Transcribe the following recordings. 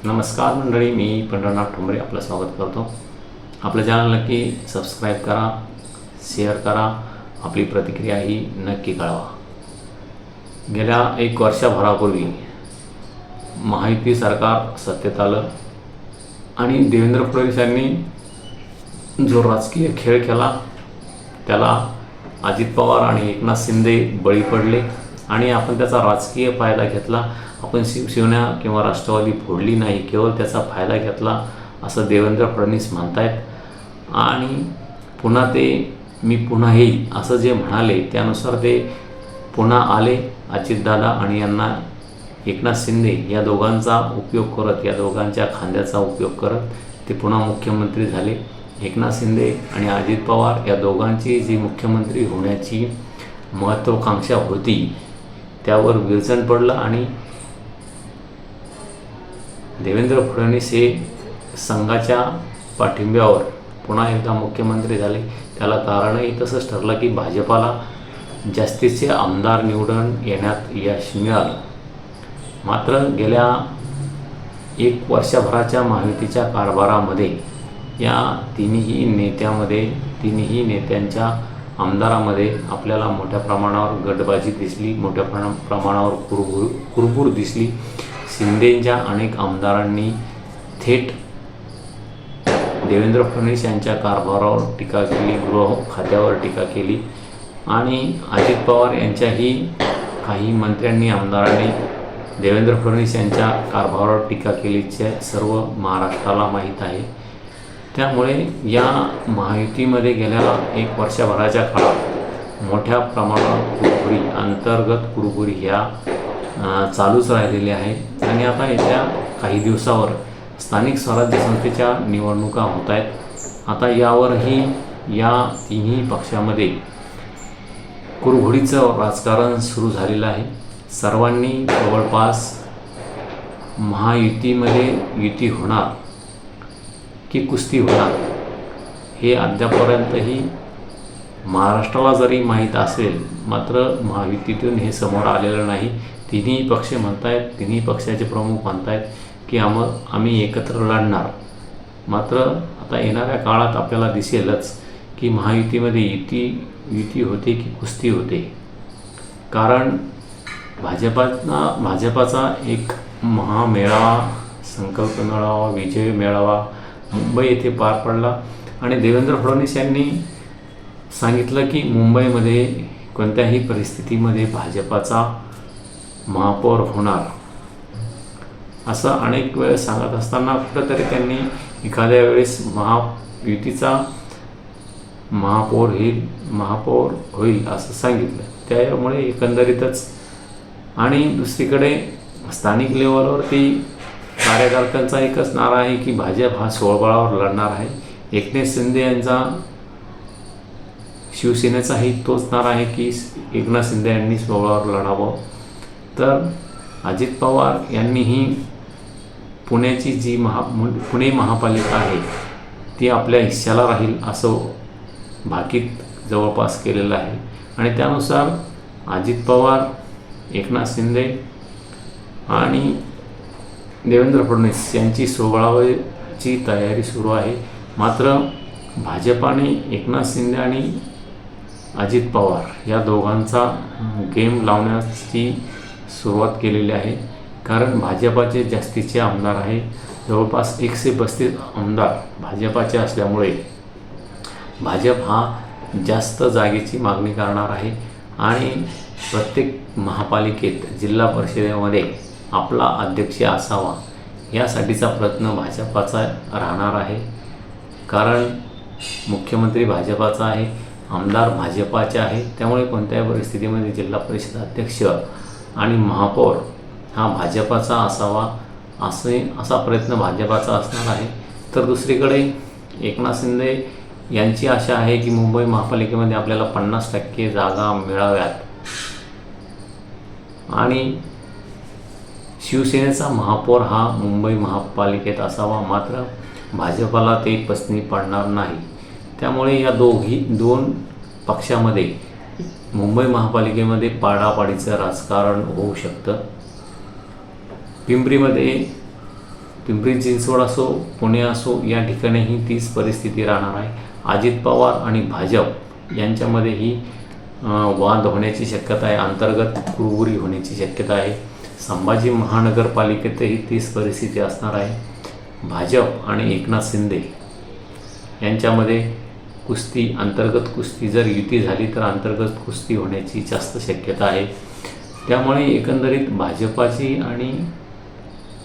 नमस्कार मंडळी, मी पंढरनाथ ठोंबरे आपलं स्वागत करतो. आपल्या चॅनल नक्की सबस्क्राईब करा, शेअर करा, आपली प्रतिक्रिया ही नक्की कळवा. गेल्या 1 वर्षभरापूर्वी महायुती सरकार सत्तेत आलं आणि देवेंद्र फडणवीस यांनी जो राजकीय खेळ केला त्याला अजित पवार आणि एकनाथ शिंदे बळी पडले आणि आपण त्याचा राजकीय फायदा घेतला. आपण शिवसेना किंवा राष्ट्रवादी फोडली नाही, केवळ त्याचा फायदा घेतला असं देवेंद्र फडणवीस म्हणतायत. आणि पुन्हा ते मी पुन्हा येईल असं जे म्हणाले त्यानुसार ते पुन्हा आले. अजितदादा आणि यांना एकनाथ शिंदे या दोघांचा उपयोग करत, या दोघांच्या खांद्याचा उपयोग करत ते पुन्हा मुख्यमंत्री झाले. एकनाथ शिंदे आणि अजित पवार या दोघांची जी मुख्यमंत्री होण्याची महत्त्वाकांक्षा होती त्यावर विरजण पडलं आणि देवेंद्र फडणवीस हे संघाच्या पाठिंब्यावर पुन्हा एकदा मुख्यमंत्री झाले. त्याला कारणही तसंच ठरलं की भाजपाला जास्तीचे आमदार निवडून येण्यात यश मिळालं. मात्र गेल्या 1 वर्षभराच्या महायुतीच्या कारभारामध्ये या तिन्ही नेत्यांच्या आमदारामध्ये आपल्याला मोठ्या प्रमाणावर गटबाजी दिसली, मोठ्या प्रमाणावर कुरबुर दिसली. शिंदेच्या अनेक आमदारांनी थेट देवेंद्र फडणवीस यांच्या कारभारावर टीका केली, गृह खात्यावर टीका केली आणि अजित पवार यांच्याही काही मंत्र्यांनी, आमदारांनी देवेंद्र फडणवीस यांच्या कारभारावर टीका केलीचे सर्व महाराष्ट्राला माहीत आहे. त्यामुळे या महायुतीमध्ये गेल्या 1 वर्षभराच्या काळात मोठ्या प्रमाणावर अंतर्गत कुरबुरी ह्या चालूच राहिलेली आहे. आणि आता येत्या काही दिवसावर स्थानिक स्वराज्य संस्थेच्या निवडणुका होत आहेत. आता यावरही या तिन्ही पक्षामध्ये कुरघोडीचं राजकारण सुरू झालेलं आहे. सर्वांनी जवळपास महायुतीमध्ये युती होणार की कुस्ती होणार हे अद्यापर्यंतही महाराष्ट्राला जरी माहीत असेल, मात्र महायुतीतून हे समोर आलेलं नाही. तिन्ही पक्ष म्हणतायत, तिन्ही पक्षाचे प्रमुख म्हणतायत की आम्ही एकत्र लढणार. मात्र आता येणाऱ्या काळात आपल्याला दिसेलच की महायुतीमध्ये युती होते की कुस्ती होते. कारण भाजपाचा एक महामेळावा, संकल्प मेळावा, विजय मेळावा मुंबई येथे पार पडला आणि देवेंद्र फडणवीस यांनी सांगितलं की मुंबईमध्ये कोणत्याही परिस्थितीमध्ये भाजपाचा महापौर होणार असं अनेक वेळेस सांगत असताना कुठंतरी त्यांनी एखाद्या वेळेस महायुतीचा महापौर होईल असं सांगितलं. त्यामुळे एकंदरीतच आणि दुसरीकडे स्थानिक लेवलवरती कार्यकर्त्यांचा एकच नारा आहे की भाजप हा स्वबळावर लढणार आहे. एकनाथ शिंदे यांचा शिवसेनेचाही तोच नारा आहे की एकनाथ शिंदे यांनी स्वबळावर लढावं. तर अजित पवार यांनीही पुण्याची जी पुणे महापालिका आहे ती आपल्या हिश्श्याला राहील असं भाकीत जवळपास केलेलं आहे. आणि त्यानुसार अजित पवार, एकनाथ शिंदे आणि देवेंद्र फडणवीस यांची सोबळावची तयारी सुरू आहे. मात्र भाजपाने एकनाथ शिंदे आणि अजित पवार या दोघांचा गेम लावण्याची सुरुवात केलेली आहे. कारण भाजपाचे जास्तीचे आमदार आहे, जवळपास 135 आमदार भाजपाचे असल्यामुळे भाजप हा जास्त जागेची मागणी करणार आहे आणि प्रत्येक महापालिकेत, जिल्हा परिषदेमध्ये आपला अध्यक्ष असावा यासाठीचा प्रयत्न भाजपाचा राहणार आहे. कारण मुख्यमंत्री भाजपाचा आहे, आमदार भाजपाचे आहे. त्यामुळे कोणत्याही परिस्थितीमध्ये जिल्हा परिषद अध्यक्ष आणि महापौर हा भाजपाचा असावा असा प्रयत्न भाजपाचा असणार आहे. तर दुसरीकडे एकनाथ शिंदे यांची आशा आहे की मुंबई महापालिकेमध्ये आपल्याला 50% जागा मिळाव्यात आणि शिवसेनेचा महापौर हा मुंबई महापालिकेत असावा. मात्र भाजपाला ते पसंती पडणार नाही. त्यामुळे या दोन पक्षामध्ये मुंबई महापालिकेमध्ये पाडापाडीचं राजकारण होऊ शकतं. पिंपरीमध्ये पिंपरी चिंचवड असो, पुणे असो, या ठिकाणीही तीच परिस्थिती राहणार आहे. अजित पवार आणि भाजप यांच्यामध्येही वाद होण्याची शक्यता आहे, अंतर्गत कुरबुरी होण्याची शक्यता आहे. संभाजी महानगरपालिकेतही तीच परिस्थिती असणार आहे. भाजप आणि एकनाथ शिंदे यांच्यामध्ये कुस्ती, अंतर्गत कुस्ती, जर युती झाली तर अंतर्गत कुस्ती होण्याची जास्त शक्यता आहे. त्यामुळे एकंदरीत भाजपाची आणि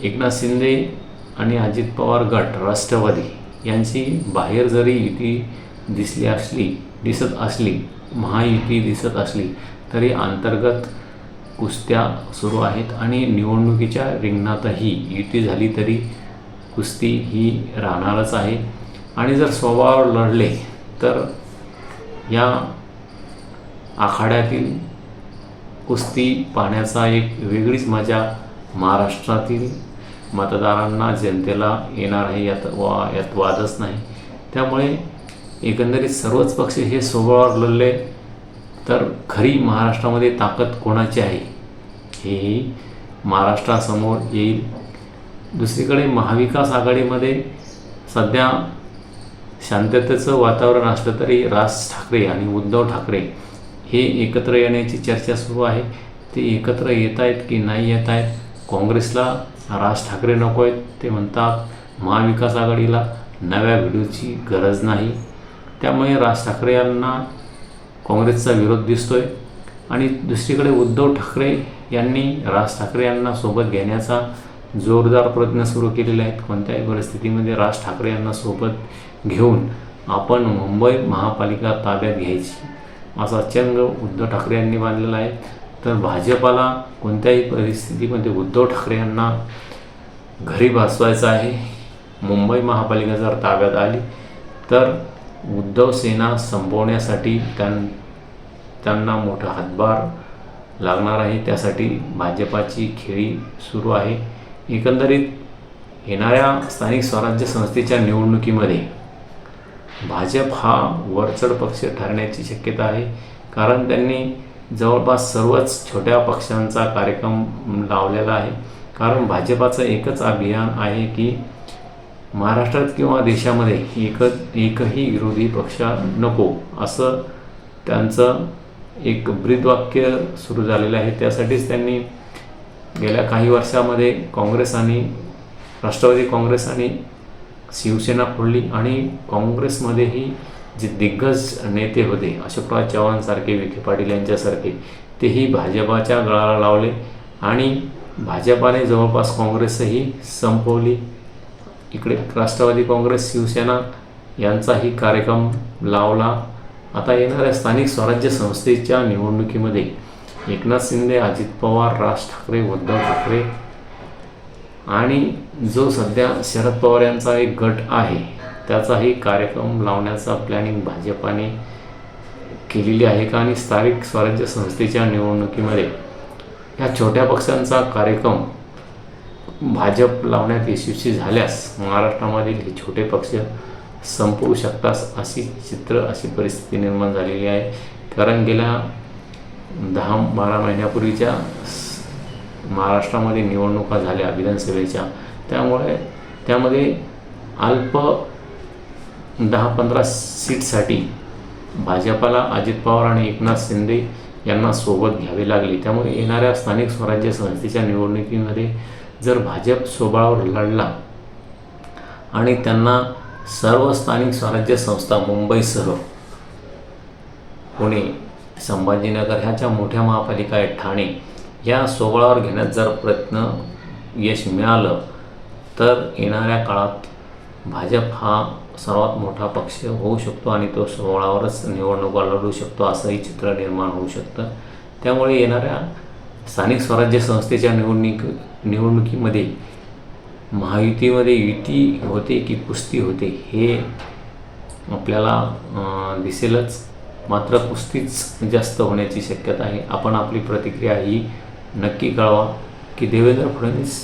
एकनाथ शिंदे आणि अजित पवार गट, राष्ट्रवादी यांची बाहेर जरी युती दिसत असली, महायुती दिसत असली, तरी अंतर्गत कुस्त्या सुरू आहेत आणि निवडणुकीच्या रिंगणातही युती झाली तरी कुस्ती ही राहणारच आहे. आणि जर स्वबळावर लढले तर या आखाड्यातील कुस्ती पाहण्याचा एक वेगळीच मजा महाराष्ट्रातील मतदारांना, जनतेला येणार आहे, यात वादच नाही. त्यामुळे एकंदरीत सर्वच पक्ष हे स्वबळावर लढले तर खरी महाराष्ट्रामध्ये ताकद कोणाची आहे हेही महाराष्ट्रासमोर येईल. दुसरीकडे महाविकास आघाडीमध्ये सध्या शांततेचं वातावरण असलं तरी राज ठाकरे आणि उद्धव ठाकरे हे एकत्र येण्याची चर्चा सुरू आहे. ते एकत्र येत आहेत की नाही येत आहेत. काँग्रेसला राज ठाकरे नको आहेत, ते म्हणतात महाविकास आघाडीला नव्या व्हिडिओची गरज नाही. त्यामुळे राज ठाकरे यांना काँग्रेसचा विरोध दिसतोय. आणि दुसरीकडे उद्धव ठाकरे यांनी राज ठाकरे यांना सोबत घेण्याचा जोरदार प्रयत्न सुरू केलेले आहेत. कोणत्याही परिस्थितीमध्ये राज ठाकरे यांना सोबत घेऊन आपण मुंबई महापालिका ताब्यात घ्यायची असा चंग उद्धव ठाकरे यांनी बांधलेला आहे. तर भाजपाला कोणत्याही परिस्थितीमध्ये उद्धव ठाकरे यांना घरी बसवायचं आहे. मुंबई महापालिका जर ताब्यात आली तर उद्धव सेना संपवण्यासाठी त्यांना मोठा हातभार लागणार आहे. त्यासाठी भाजपाची खेळी सुरू आहे. एकंदरीत येणाऱ्या स्थानिक स्वराज्य संस्थेच्या निवडणुकीमध्ये भाजप हा वरचढ पक्ष ठरण्याची शक्यता आहे. कारण त्यांनी जवळपास सर्वच छोट्या पक्षांचा कार्यक्रम लावलेला आहे. कारण भाजपाचं एकच अभियान आहे की महाराष्ट्रात किंवा देशामध्ये एकही विरोधी पक्ष नको, असं त्यांचं एक ब्रीदवाक्य सुरू झालेलं आहे. त्यासाठीच त्यांनी गेल्या काही वर्षामध्ये काँग्रेस आणि राष्ट्रवादी काँग्रेस आणि शिवसेना फोडली आणि काँग्रेसमध्येही जे दिग्गज नेते होते, अशोकराव चव्हाणसारखे, विखे पाटील यांच्यासारखे, तेही भाजपाच्या गळाला लावले आणि भाजपाने जवळपास काँग्रेसही संपवली. इकडे राष्ट्रवादी काँग्रेस, शिवसेना यांचाही कार्यक्रम लावला. आता येणाऱ्या स्थानिक स्वराज्य संस्थेच्या निवडणुकीमध्ये एकनाथ शिंदे, अजित पवार, राज ठाकरे, उद्धव ठाकरे आणि जो सध्या शरद पवार यांचा एक गट आहे त्याचाही कार्यक्रम लावण्याचा प्लॅनिंग भाजपाने केलेली आहे का. आणि स्थानिक स्वराज्य संस्थेच्या निवडणुकीमध्ये ह्या छोट्या पक्षांचा कार्यक्रम भाजप लावण्यात यशस्वी झाल्यास महाराष्ट्रामधील हे छोटे पक्ष संपवू शकतात अशी परिस्थिती निर्माण झालेली आहे. कारण गेल्या 10-12 महिन्यापूर्वीच्या महाराष्ट्रामध्ये निवडणुका झाल्या विधानसभेच्या, त्यामुळे त्यामध्ये अल्प 10-15 सीटसाठी भाजपाला अजित पवार आणि एकनाथ शिंदे यांना सोबत घ्यावे लागले. त्यामुळे येणाऱ्या स्थानिक स्वराज्य संस्थेच्या निवडणुकीमध्ये जर भाजप स्वबळावर लढला आणि त्यांना सर्व स्थानिक स्वराज्य संस्था मुंबईसह पुणे, संभाजीनगर ह्याच्या मोठ्या महापालिका आहेत, ठाणे, या स्वबळावर घेण्यात जर यश मिळालं तर येणाऱ्या काळात भाजप हा सर्वात मोठा पक्ष होऊ शकतो आणि तो स्वबळावरच निवडणुका लढू शकतो असंही चित्र निर्माण होऊ शकतं. त्यामुळे येणाऱ्या स्थानिक स्वराज्य संस्थेच्या निवडणुकीमध्ये महायुतीमध्ये युती होते की कुस्ती होते हे आपल्याला दिसेलच. मात्र कुस्तीच जास्त होण्याची शक्यता आहे. आपण आपली प्रतिक्रिया ही नक्की कळवा की देवेंद्र फडणवीस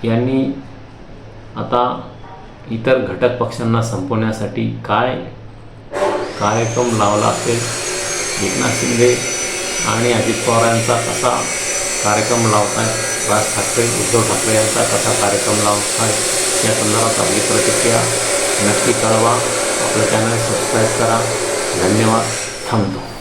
यांनी आता इतर घटक पक्षांना संपवण्यासाठी काय कार्यक्रम लावला असेल, एकनाथ शिंदे आणि अजित पवार यांचा कसा कार्यक्रम लावत आहे राज ठाकरे उद्धव ठाकरे यांचा कसा कार्यक्रम लावत आहे या संदर्भात आपली प्रतिक्रिया नक्की कळवा. आपलं चॅनल सबस्क्राईब करा. धन्यवाद. थांबतो.